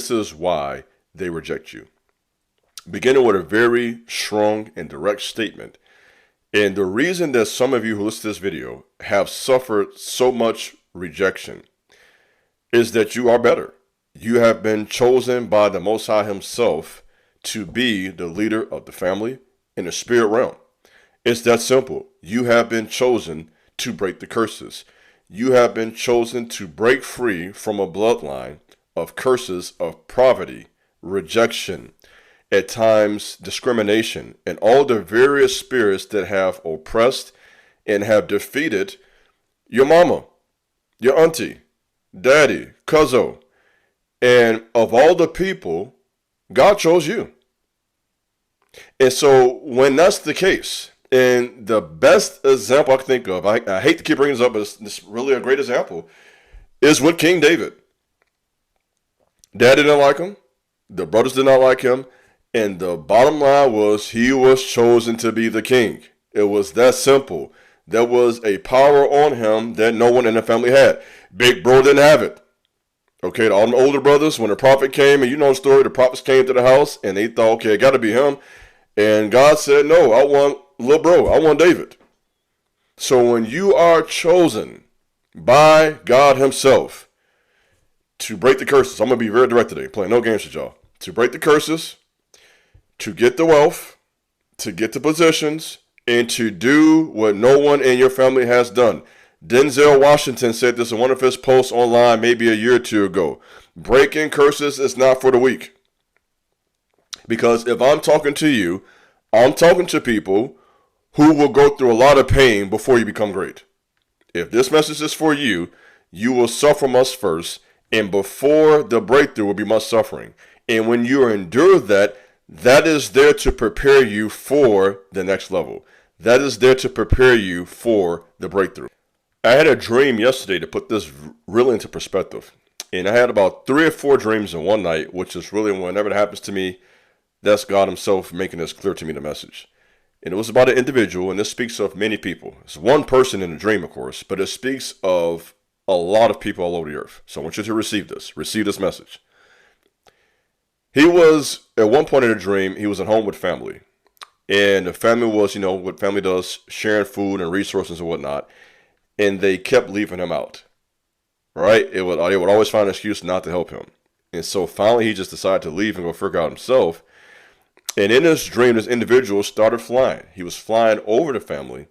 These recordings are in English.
this is why they reject you. Beginning with a very strong and direct statement. And the reason that some of you who listen to this video have suffered so much rejection is that you are better. You have been chosen by the Most High himself to be the leader of the family in the spirit realm. It's that simple. You have been chosen to break the curses. You have been chosen to break free from a bloodline of curses of poverty, rejection, at times discrimination, and all the various spirits that have oppressed and have defeated your mama, your auntie, daddy, cousin. And of all the people, God chose you. And so when that's the case, and the best example I can think of, I hate to keep bringing this up, but it's really a great example, is with King David. Dad didn't like him. The brothers did not like him. And the bottom line was he was chosen to be the king. It was that simple. There was a power on him that no one in the family had. Big bro didn't have it. Okay, all the older brothers, when the prophet came, and you know the story, the prophets came to the house, and they thought, okay, it got to be him. And God said, no, I want little bro. I want David. So when you are chosen by God himself to break the curses, I'm going to be very direct today, playing no games with y'all. To break the curses, to get the wealth, to get the positions, and to do what no one in your family has done. Denzel Washington said this in one of his posts online maybe a year or two ago. Breaking curses is not for the weak. Because if I'm talking to you, I'm talking to people who will go through a lot of pain before you become great. If this message is for you, you will suffer much first, and before the breakthrough will be much suffering. And when you endure that, that is there to prepare you for the next level. That is there to prepare you for the breakthrough. I had a dream yesterday to put this really into perspective. And I had about 3 or 4 dreams in one night, which is really whenever it happens to me, that's God himself making this clear to me, the message. And it was about an individual, and this speaks of many people. It's one person in the dream, of course, but it speaks of a lot of people all over the earth. So I want you to receive this message. He was, at one point in the dream, he was at home with family. And the family was, what family does, sharing food and resources and whatnot. And they kept leaving him out. Right? They would always find an excuse not to help him. And so finally he just decided to leave and go figure out himself. And in this dream, this individual started flying. He was flying over the family.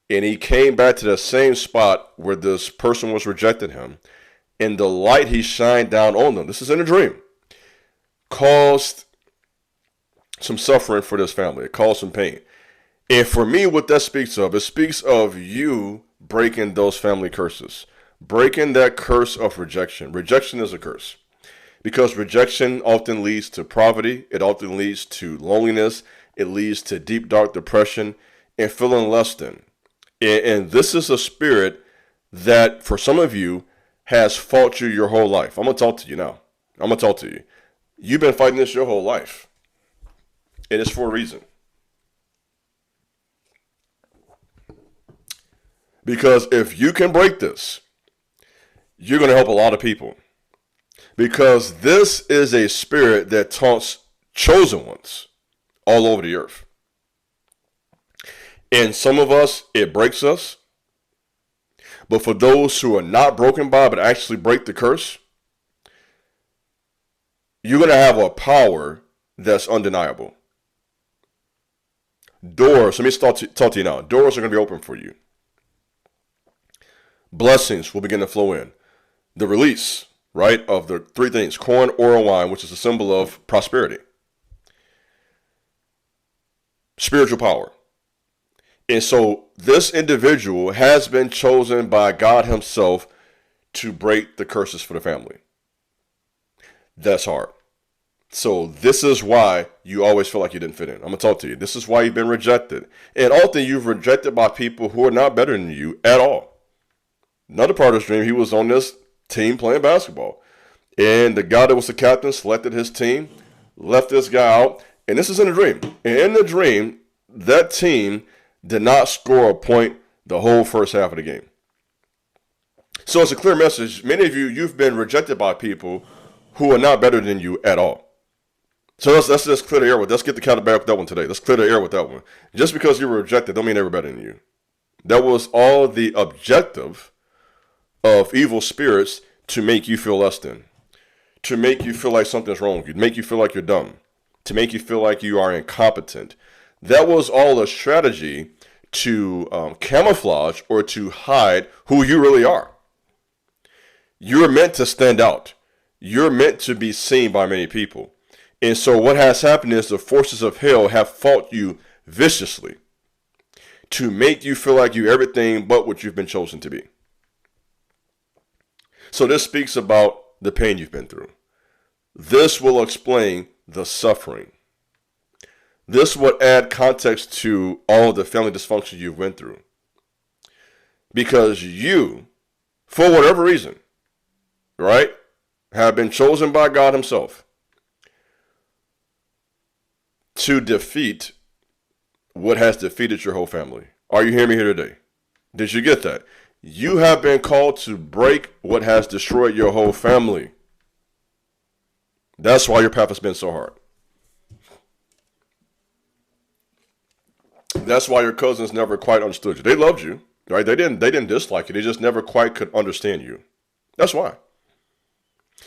And he came back to the same spot where this person was rejecting him. And the light he shined down on them, this is in a dream, caused some suffering for this family. It caused some pain. And for me, what that speaks of, it speaks of you breaking those family curses. Breaking that curse of rejection. Rejection is a curse. Because rejection often leads to poverty. It often leads to loneliness. It leads to deep, dark depression and feeling less than. And this is a spirit that, for some of you, has fought you your whole life. I'm going to talk to you now. I'm going to talk to you. You've been fighting this your whole life. And it's for a reason. Because if you can break this, you're going to help a lot of people. Because this is a spirit that taunts chosen ones all over the earth. And some of us, it breaks us. But for those who are not broken by, but actually break the curse, you're going to have a power that's undeniable. Doors, let me talk to you now. Doors are going to be open for you. Blessings will begin to flow in. The release, right, of the 3 things, corn, oil, wine, which is a symbol of prosperity. Spiritual power. And so this individual has been chosen by God himself to break the curses for the family. That's hard. So this is why you always feel like you didn't fit in. I'm going to talk to you. This is why you've been rejected. And often you've rejected by people who are not better than you at all. Another part of his dream, he was on this team playing basketball. And the guy that was the captain selected his team, left this guy out. And this is in a dream. And in the dream, that team did not score a point the whole first half of the game. So it's a clear message. Many of you, you've been rejected by people who are not better than you at all. So let's just clear the air with. Let's get the counterback with that one today. Let's clear the air with that one. Just because you were rejected, don't mean they were better than you. That was all the objective of evil spirits to make you feel less than, to make you feel like something's wrong with you, to make you feel like you're dumb, to make you feel like you are incompetent. That was all a strategy to camouflage or to hide who you really are. You're meant to stand out. You're meant to be seen by many people. And so what has happened is the forces of hell have fought you viciously to make you feel like you're everything but what you've been chosen to be. So this speaks about the pain you've been through. This will explain the suffering. This would add context to all the family dysfunction you've went through. Because you, for whatever reason, right, have been chosen by God himself to defeat what has defeated your whole family. Are you hearing me here today? Did you get that? You have been called to break what has destroyed your whole family. That's why your path has been so hard. That's why your cousins never quite understood you. They loved you, right? They didn't dislike you. They just never quite could understand you. That's why.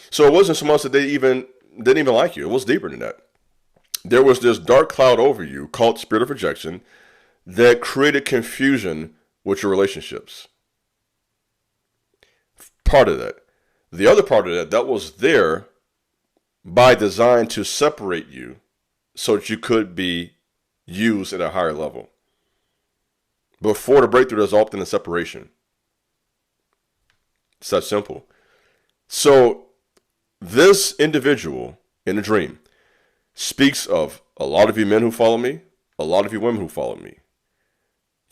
So it wasn't so much that they didn't even like you. It was deeper than that. There was this dark cloud over you called spirit of rejection that created confusion with your relationships. Part of that. The other part of that was there by design to separate you so that you could be used at a higher level. Before the breakthrough, there's often a separation. It's that simple. So this individual in a dream speaks of a lot of you men who follow me, a lot of you women who follow me.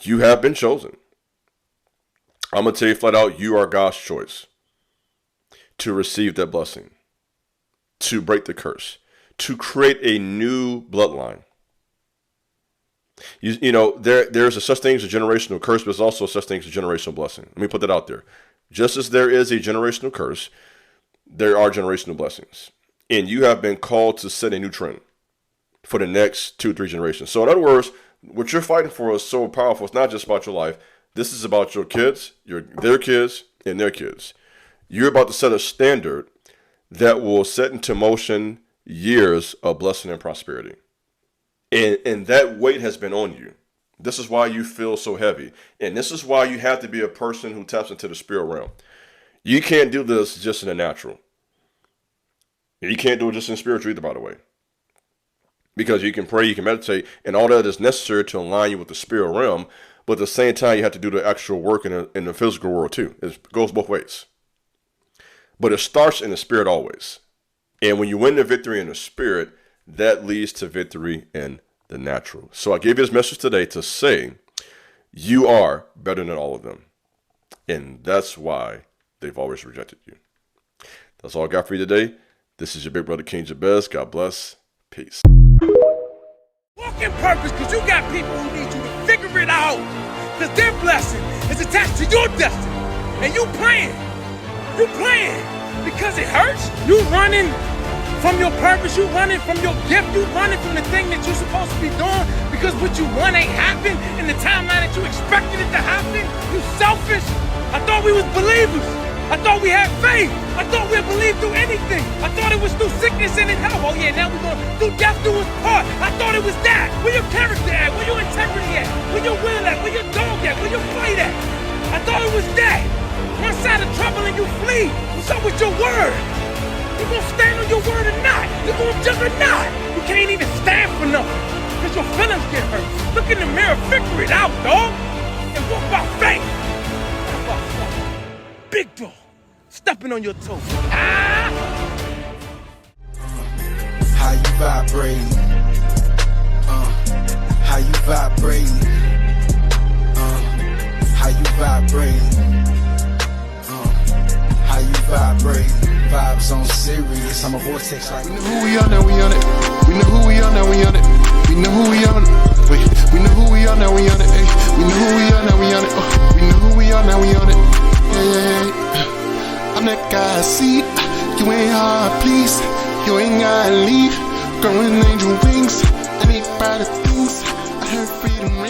You have been chosen. I'm going to tell you flat out, you are God's choice to receive that blessing, to break the curse, to create a new bloodline. You know, there's a such thing as a generational curse, but there's also such thing as a generational blessing. Let me put that out there. Just as there is a generational curse, there are generational blessings. And you have been called to set a new trend for the next 2-3 generations. So in other words, what you're fighting for is so powerful. It's not just about your life. This is about your kids, their kids, and their kids. You're about to set a standard that will set into motion years of blessing and prosperity. And that weight has been on you. This is why you feel so heavy. And this is why you have to be a person who taps into the spirit realm. You can't do this just in the natural. You can't do it just in spiritual either, by the way. Because you can pray, you can meditate, and all that is necessary to align you with the spirit realm. But at the same time, you have to do the actual work in the physical world too. It goes both ways. But it starts in the spirit always. And when you win the victory in the spirit, that leads to victory in the natural. So I gave you this message today to say, you are better than all of them. And that's why they've always rejected you. That's all I got for you today. This is your big brother, King Jabez. God bless. Peace. Walk in purpose, because you got people who need you to figure it out. Because their blessing is attached to your destiny. And you playing. You playing. Because it hurts. You running from your purpose. You running from your gift. You running from the thing that you're supposed to be doing. Because what you want ain't happened in the timeline that you expected it to happen. You selfish. I thought we was believers. I thought we had faith. I thought we'd believe through anything. I thought it was through sickness and in health. Oh yeah, now we're going through death do us part. I thought it was that. Where your character at? Where your integrity at? Where your will at? Where your dog at? Where your fight at? I thought it was that. One side of trouble and you flee. What's up with your word? You gonna stand on your word or not? You gonna jump or not? You can't even stand for nothing. Because your feelings get hurt. Look in the mirror, figure it out, dog. And walk by faith. Not by sight. Big dog. Stepping on your toes. Ah! How you vibrating? How you vibrating? How you vibrating? How you vibrating? Vibes on serious. I'm a vortex like. We know who we are now. We on it. We know who we are now. We on it. We know who we on it. Wait. We know who we are now. We on it. Ay. We know who we are now. We on it. We know who we are now. We on it. Yeah. I'm that guy, see, You ain't hard, please. You ain't gotta leave. Growing angel wings. I need brighter things. I heard freedom.